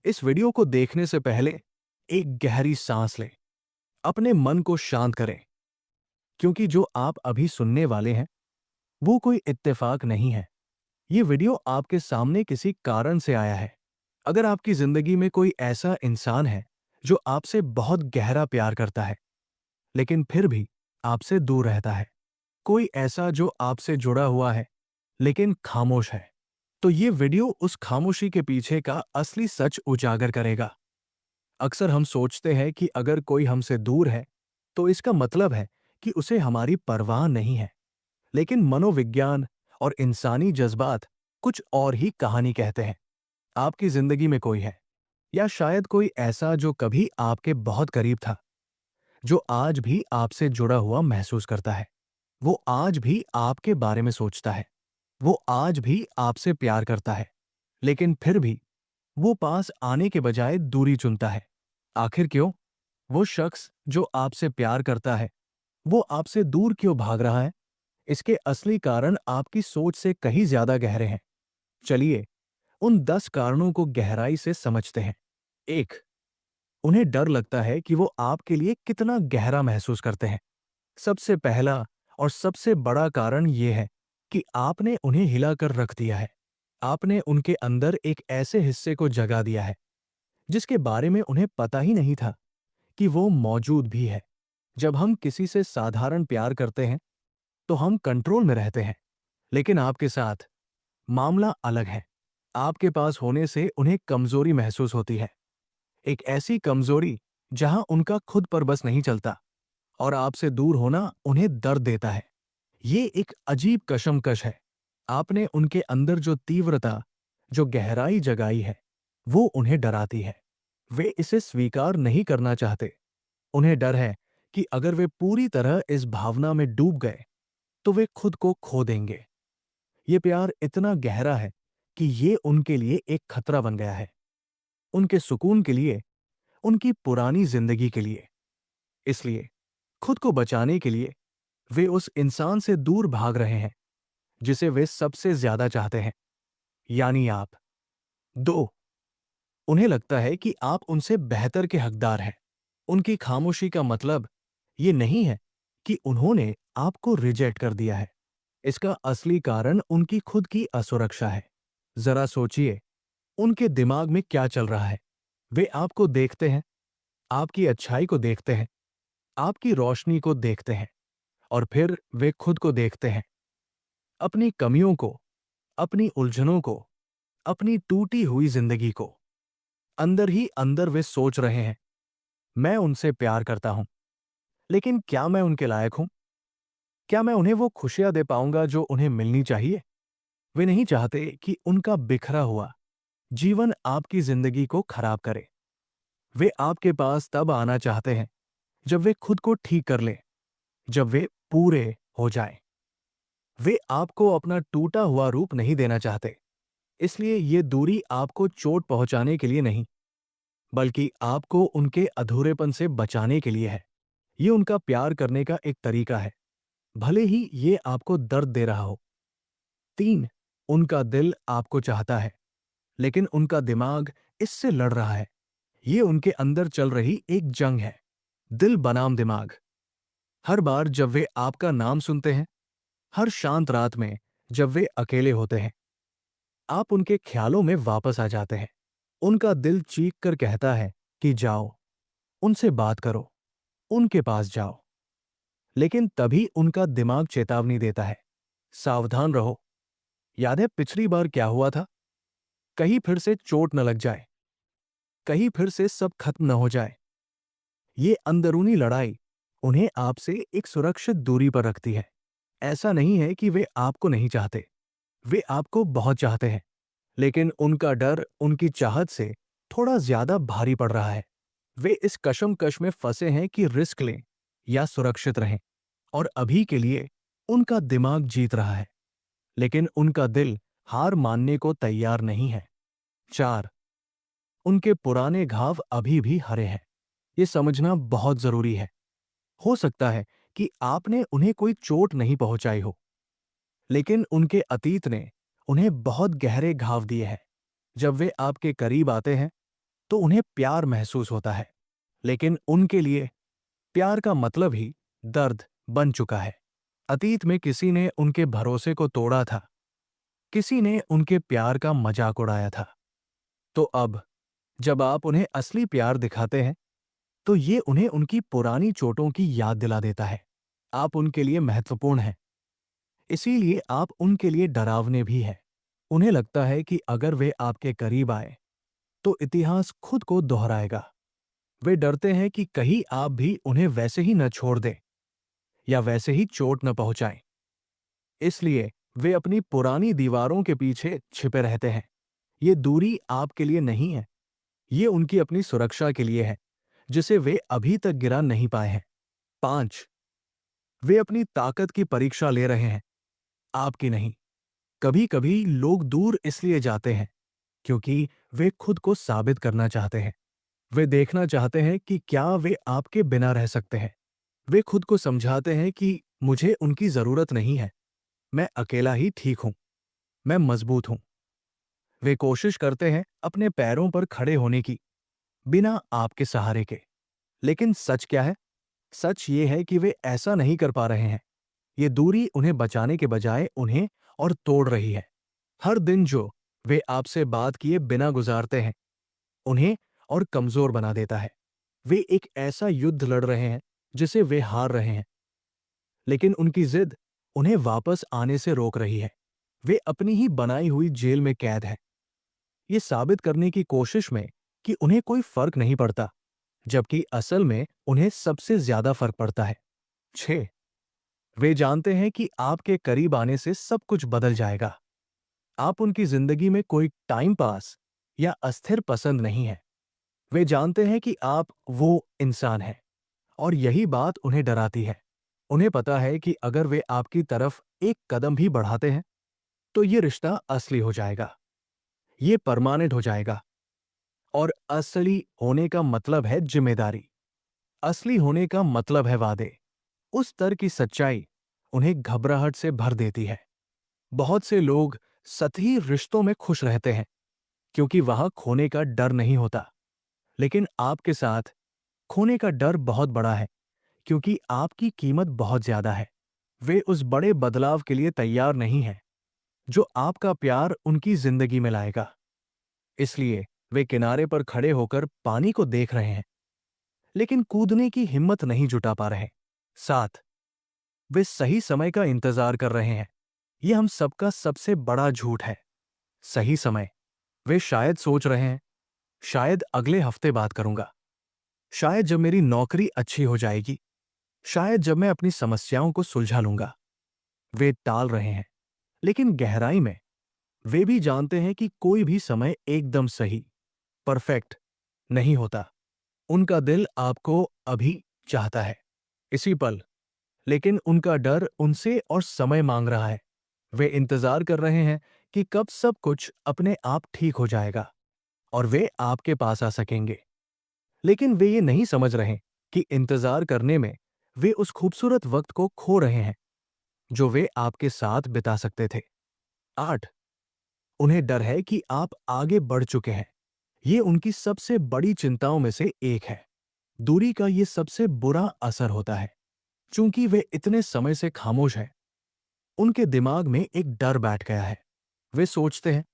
इस वीडियो को देखने से पहले एक गहरी सांस लें, अपने मन को शांत करें, क्योंकि जो आप अभी सुनने वाले हैं वो कोई इत्तेफाक नहीं है। ये वीडियो आपके सामने किसी कारण से आया है। अगर आपकी जिंदगी में कोई ऐसा इंसान है जो आपसे बहुत गहरा प्यार करता है लेकिन फिर भी आपसे दूर रहता है, कोई ऐसा जो आपसे जुड़ा हुआ है लेकिन खामोश है, तो ये वीडियो उस खामोशी के पीछे का असली सच उजागर करेगा। अक्सर हम सोचते हैं कि अगर कोई हमसे दूर है तो इसका मतलब है कि उसे हमारी परवाह नहीं है, लेकिन मनोविज्ञान और इंसानी जज्बात कुछ और ही कहानी कहते हैं। आपकी जिंदगी में कोई है, या शायद कोई ऐसा जो कभी आपके बहुत करीब था, जो आज भी आपसे जुड़ा हुआ महसूस करता है। वो आज भी आपके बारे में सोचता है, वो आज भी आपसे प्यार करता है, लेकिन फिर भी वो पास आने के बजाय दूरी चुनता है। आखिर क्यों? वो शख्स जो आपसे प्यार करता है, वो आपसे दूर क्यों भाग रहा है? इसके असली कारण आपकी सोच से कहीं ज्यादा गहरे हैं। चलिए उन 10 कारणों को गहराई से समझते हैं। 1, उन्हें डर लगता है कि वो आपके लिए कितना गहरा महसूस करते हैं। सबसे पहला और सबसे बड़ा कारण यह है कि आपने उन्हें हिलाकर रख दिया है। आपने उनके अंदर एक ऐसे हिस्से को जगा दिया है जिसके बारे में उन्हें पता ही नहीं था कि वो मौजूद भी है। जब हम किसी से साधारण प्यार करते हैं तो हम कंट्रोल में रहते हैं, लेकिन आपके साथ मामला अलग है। आपके पास होने से उन्हें कमजोरी महसूस होती है, एक ऐसी कमजोरी जहां उनका खुद पर बस नहीं चलता, और आपसे दूर होना उन्हें दर्द देता है। ये एक अजीब कशमकश है। आपने उनके अंदर जो तीव्रता, जो गहराई जगाई है, वो उन्हें डराती है। वे इसे स्वीकार नहीं करना चाहते। उन्हें डर है कि अगर वे पूरी तरह इस भावना में डूब गए तो वे खुद को खो देंगे। ये प्यार इतना गहरा है कि ये उनके लिए एक खतरा बन गया है, उनके सुकून के लिए, उनकी पुरानी जिंदगी के लिए। इसलिए खुद को बचाने के लिए वे उस इंसान से दूर भाग रहे हैं जिसे वे सबसे ज्यादा चाहते हैं, यानी आप। 2, उन्हें लगता है कि आप उनसे बेहतर के हकदार हैं। उनकी खामोशी का मतलब ये नहीं है कि उन्होंने आपको रिजेक्ट कर दिया है। इसका असली कारण उनकी खुद की असुरक्षा है। जरा सोचिए, उनके दिमाग में क्या चल रहा है। वे आपको देखते हैं, आपकी अच्छाई को देखते हैं, आपकी रोशनी को देखते हैं, और फिर वे खुद को देखते हैं, अपनी कमियों को, अपनी उलझनों को, अपनी टूटी हुई जिंदगी को। अंदर ही अंदर वे सोच रहे हैं, मैं उनसे प्यार करता हूं, लेकिन क्या मैं उनके लायक हूं? क्या मैं उन्हें वो खुशियां दे पाऊंगा जो उन्हें मिलनी चाहिए? वे नहीं चाहते कि उनका बिखरा हुआ जीवन आपकी जिंदगी को खराब करे। वे आपके पास तब आना चाहते हैं जब वे खुद को ठीक कर लें, जब वे पूरे हो जाएं। वे आपको अपना टूटा हुआ रूप नहीं देना चाहते। इसलिए ये दूरी आपको चोट पहुंचाने के लिए नहीं, बल्कि आपको उनके अधूरेपन से बचाने के लिए है। ये उनका प्यार करने का एक तरीका है, भले ही ये आपको दर्द दे रहा हो। 3, उनका दिल आपको चाहता है, लेकिन उनका दिमाग इससे लड़ रहा है। ये उनके अंदर चल रही एक जंग है, दिल बनाम दिमाग। हर बार जब वे आपका नाम सुनते हैं, हर शांत रात में जब वे अकेले होते हैं, आप उनके ख्यालों में वापस आ जाते हैं। उनका दिल चीख कर कहता है कि जाओ, उनसे बात करो, उनके पास जाओ। लेकिन तभी उनका दिमाग चेतावनी देता है, सावधान रहो। याद है पिछली बार क्या हुआ था? कहीं फिर से चोट न लग जाए, कहीं फिर से सब खत्म न हो जाए। ये अंदरूनी लड़ाई उन्हें आपसे एक सुरक्षित दूरी पर रखती है। ऐसा नहीं है कि वे आपको नहीं चाहते, वे आपको बहुत चाहते हैं, लेकिन उनका डर उनकी चाहत से थोड़ा ज्यादा भारी पड़ रहा है। वे इस कशमकश में फंसे हैं कि रिस्क लें या सुरक्षित रहें, और अभी के लिए उनका दिमाग जीत रहा है, लेकिन उनका दिल हार मानने को तैयार नहीं है। 4, उनके पुराने घाव अभी भी हरे हैं। ये समझना बहुत जरूरी है। हो सकता है कि आपने उन्हें कोई चोट नहीं पहुंचाई हो, लेकिन उनके अतीत ने उन्हें बहुत गहरे घाव दिए हैं। जब वे आपके करीब आते हैं, तो उन्हें प्यार महसूस होता है, लेकिन उनके लिए प्यार का मतलब ही दर्द बन चुका है। अतीत में किसी ने उनके भरोसे को तोड़ा था, किसी ने उनके प्यार का मजाक उड़ाया था। तो अब जब आप उन्हें असली प्यार दिखाते हैं, तो ये उन्हें उनकी पुरानी चोटों की याद दिला देता है। आप उनके लिए महत्वपूर्ण हैं, इसीलिए आप उनके लिए डरावने भी हैं। उन्हें लगता है कि अगर वे आपके करीब आए, तो इतिहास खुद को दोहराएगा। वे डरते हैं कि कहीं आप भी उन्हें वैसे ही न छोड़ दें या वैसे ही चोट न पहुंचाएं। इसलिए वे अपनी पुरानी दीवारों के पीछे छिपे रहते हैं। ये दूरी आपके लिए नहीं है, ये उनकी अपनी सुरक्षा के लिए है, जिसे वे अभी तक गिरा नहीं पाए हैं। 5. वे अपनी ताकत की परीक्षा ले रहे हैं, आपकी नहीं। कभी कभी लोग दूर इसलिए जाते हैं क्योंकि वे खुद को साबित करना चाहते हैं। वे देखना चाहते हैं कि क्या वे आपके बिना रह सकते हैं। वे खुद को समझाते हैं कि मुझे उनकी जरूरत नहीं है, मैं अकेला ही ठीक हूं, मैं मजबूत हूं। वे कोशिश करते हैं अपने पैरों पर खड़े होने की, बिना आपके सहारे के। लेकिन सच क्या है? सच ये है कि वे ऐसा नहीं कर पा रहे हैं। ये दूरी उन्हें बचाने के बजाय उन्हें और तोड़ रही है। हर दिन जो वे आपसे बात किए बिना गुजारते हैं, उन्हें और कमजोर बना देता है। वे एक ऐसा युद्ध लड़ रहे हैं जिसे वे हार रहे हैं, लेकिन उनकी जिद उन्हें वापस आने से रोक रही है। वे अपनी ही बनाई हुई जेल में कैद हैं, ये साबित करने की कोशिश में कि उन्हें कोई फर्क नहीं पड़ता, जबकि असल में उन्हें सबसे ज्यादा फर्क पड़ता है। 6. वे जानते हैं कि आपके करीब आने से सब कुछ बदल जाएगा। आप उनकी जिंदगी में कोई टाइम पास या अस्थिर पसंद नहीं है। वे जानते हैं कि आप वो इंसान हैं, और यही बात उन्हें डराती है। उन्हें पता है कि अगर वे आपकी तरफ एक कदम भी बढ़ाते हैं, तो ये रिश्ता असली हो जाएगा, ये परमानेंट हो जाएगा। और असली होने का मतलब है जिम्मेदारी। असली होने का मतलब है वादे। उस स्तर की सच्चाई उन्हें घबराहट से भर देती है। बहुत से लोग सतही रिश्तों में खुश रहते हैं क्योंकि वहां खोने का डर नहीं होता, लेकिन आपके साथ खोने का डर बहुत बड़ा है क्योंकि आपकी कीमत बहुत ज्यादा है। वे उस बड़े बदलाव के लिए तैयार नहीं हैं जो आपका प्यार उनकी जिंदगी में लाएगा। इसलिए वे किनारे पर खड़े होकर पानी को देख रहे हैं, लेकिन कूदने की हिम्मत नहीं जुटा पा रहे। 7. वे सही समय का इंतजार कर रहे हैं। यह हम सबका सबसे बड़ा झूठ है। सही समय। वे शायद सोच रहे हैं, शायद अगले हफ्ते बात करूंगा, शायद जब मेरी नौकरी अच्छी हो जाएगी, शायद जब मैं अपनी समस्याओं को सुलझा लूंगा। वे टाल रहे हैं, लेकिन गहराई में वे भी जानते हैं कि कोई भी समय एकदम सही, परफेक्ट नहीं होता। उनका दिल आपको अभी चाहता है, इसी पल, लेकिन उनका डर उनसे और समय मांग रहा है। वे इंतजार कर रहे हैं कि कब सब कुछ अपने आप ठीक हो जाएगा और वे आपके पास आ सकेंगे। लेकिन वे ये नहीं समझ रहे कि इंतजार करने में वे उस खूबसूरत वक्त को खो रहे हैं जो वे आपके साथ बिता सकते थे। 8. उन्हें डर है कि आप आगे बढ़ चुके हैं। ये उनकी सबसे बड़ी चिंताओं में से एक है। दूरी का ये सबसे बुरा असर होता है। चूंकि वे इतने समय से खामोश हैं, उनके दिमाग में एक डर बैठ गया है। वे सोचते हैं,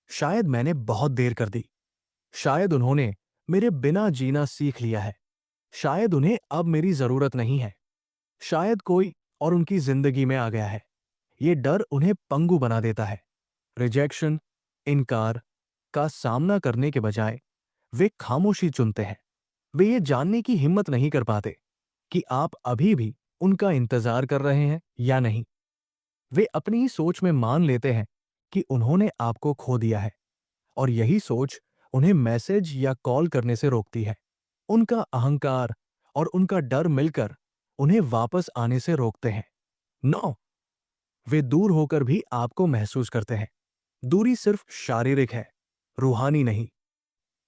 शायद मैंने बहुत देर कर दी, शायद उन्होंने मेरे बिना जीना सीख लिया है, शायद उन्हें अब मेरी जरूरत नहीं है, शायद कोई और उनकी जिंदगी में आ गया है। ये डर उन्हें पंगु बना देता है। रिजेक्शन, इनकार का सामना करने के बजाय वे खामोशी चुनते हैं। वे ये जानने की हिम्मत नहीं कर पाते कि आप अभी भी उनका इंतजार कर रहे हैं या नहीं। वे अपनी ही सोच में मान लेते हैं कि उन्होंने आपको खो दिया है, और यही सोच उन्हें मैसेज या कॉल करने से रोकती है। उनका अहंकार और उनका डर मिलकर उन्हें वापस आने से रोकते हैं। 9. वे दूर होकर भी आपको महसूस करते हैं। दूरी सिर्फ शारीरिक है, रूहानी नहीं।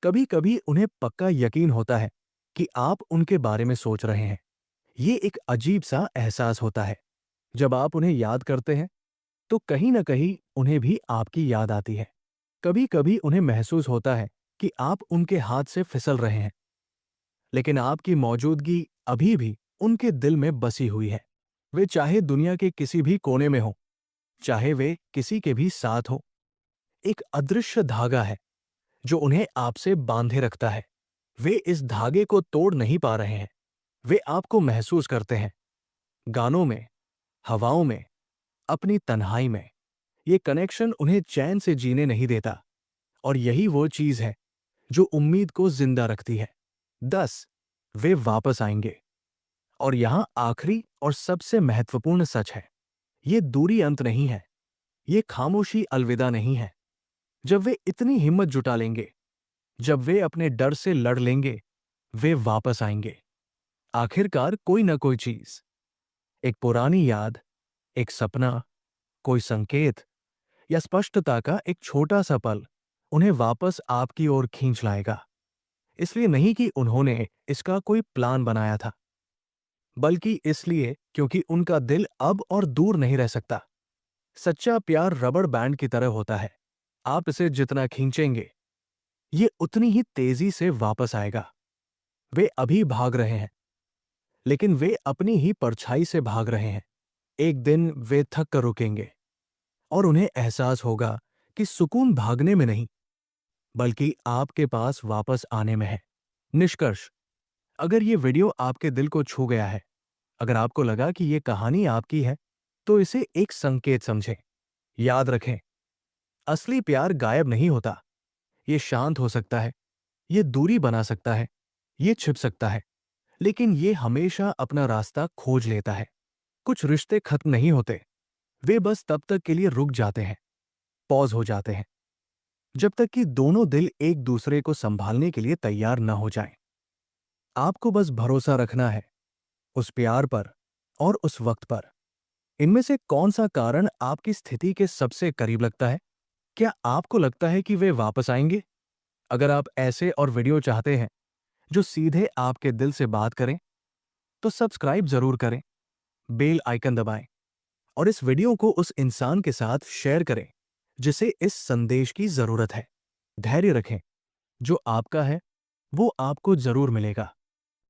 कभी कभी उन्हें पक्का यकीन होता है कि आप उनके बारे में सोच रहे हैं। ये एक अजीब सा एहसास होता है। जब आप उन्हें याद करते हैं, तो कहीं न कहीं उन्हें भी आपकी याद आती है। कभी कभी उन्हें महसूस होता है कि आप उनके हाथ से फिसल रहे हैं, लेकिन आपकी मौजूदगी अभी भी उनके दिल में बसी हुई है। वे चाहे दुनिया के किसी भी कोने में हो, चाहे वे किसी के भी साथ हो, एक अदृश्य धागा है जो उन्हें आपसे बांधे रखता है। वे इस धागे को तोड़ नहीं पा रहे हैं। वे आपको महसूस करते हैं, गानों में, हवाओं में, अपनी तन्हाई में। ये कनेक्शन उन्हें चैन से जीने नहीं देता, और यही वो चीज है जो उम्मीद को जिंदा रखती है। 10 वे वापस आएंगे। और यहां आखिरी और सबसे महत्वपूर्ण सच है, ये दूरी अंत नहीं है, ये खामोशी अलविदा नहीं है। जब वे इतनी हिम्मत जुटा लेंगे, जब वे अपने डर से लड़ लेंगे, वे वापस आएंगे। आखिरकार कोई न कोई चीज, एक पुरानी याद, एक सपना, कोई संकेत या स्पष्टता का एक छोटा सा पल उन्हें वापस आपकी ओर खींच लाएगा। इसलिए नहीं कि उन्होंने इसका कोई प्लान बनाया था, बल्कि इसलिए क्योंकि उनका दिल अब और दूर नहीं रह सकता। सच्चा प्यार रबड़ बैंड की तरह होता है। आप इसे जितना खींचेंगे, ये उतनी ही तेजी से वापस आएगा। वे अभी भाग रहे हैं, लेकिन वे अपनी ही परछाई से भाग रहे हैं। एक दिन वे थक कर रुकेंगे, और उन्हें एहसास होगा कि सुकून भागने में नहीं, बल्कि आपके पास वापस आने में है। निष्कर्ष, अगर ये वीडियो आपके दिल को छू गया है, अगर आपको लगा कि ये कहानी आपकी है, तो इसे एक संकेत समझें। याद रखें, असली प्यार गायब नहीं होता। ये शांत हो सकता है, ये दूरी बना सकता है, ये छिप सकता है, लेकिन ये हमेशा अपना रास्ता खोज लेता है। कुछ रिश्ते खत्म नहीं होते, वे बस तब तक के लिए रुक जाते हैं, पॉज हो जाते हैं, जब तक कि दोनों दिल एक दूसरे को संभालने के लिए तैयार न हो जाएं। आपको बस भरोसा रखना है उस प्यार पर और उस वक्त पर। इनमें से कौन सा कारण आपकी स्थिति के सबसे करीब लगता है? क्या आपको लगता है कि वे वापस आएंगे? अगर आप ऐसे और वीडियो चाहते हैं जो सीधे आपके दिल से बात करें, तो सब्सक्राइब जरूर करें, बेल आइकन दबाएं, और इस वीडियो को उस इंसान के साथ शेयर करें जिसे इस संदेश की जरूरत है। धैर्य रखें, जो आपका है वो आपको जरूर मिलेगा।